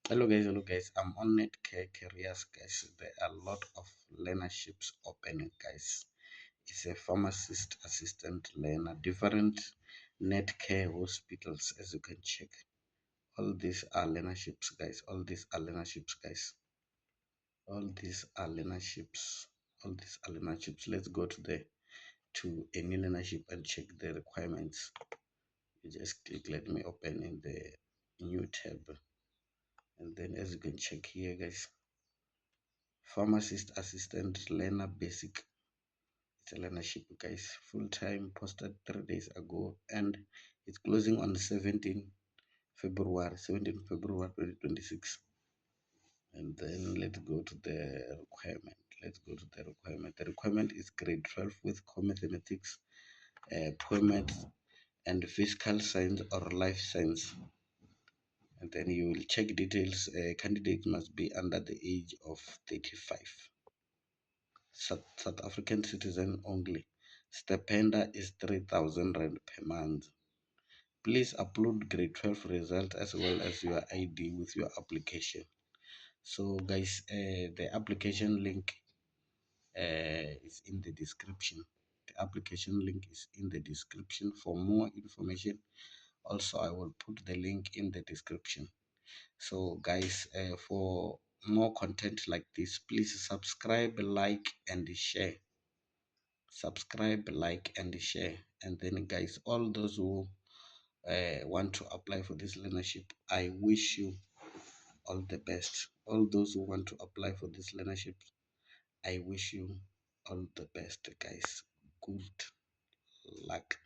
Hello guys. I'm on Netcare careers, guys. There are a lot of learnerships opening, guys. It's a pharmacist assistant learner, different Netcare hospitals, as you can check. All these are learnerships, guys. All these are learnerships, guys. All these are learnerships. All these are learnerships. Let's go to any learnership and check the requirements. You just click. Let me open in the new tab, and then as you can check here, guys, pharmacist assistant learner basic. It's a learnership, guys, full time, posted 3 days ago, and it's closing on 17 February 2026. And then let's go to the requirement. The requirement is grade 12 with core mathematics, poems, and physical science or life science. And then you will check details. Candidate must be under the age of 35. South African citizen only. Stipend is 3,000 rand per month. Please upload grade 12 result as well as your ID with your application. So guys, the application link is in the description. The application link is in the description. For more information, also I will put the link in the description. So guys, for more content like this, please subscribe, like, and share. Subscribe, like, and share. And then guys, all those who want to apply for this learnership, I wish you all the best. All those who want to apply for this learnership, I wish you all the best, guys. Good luck.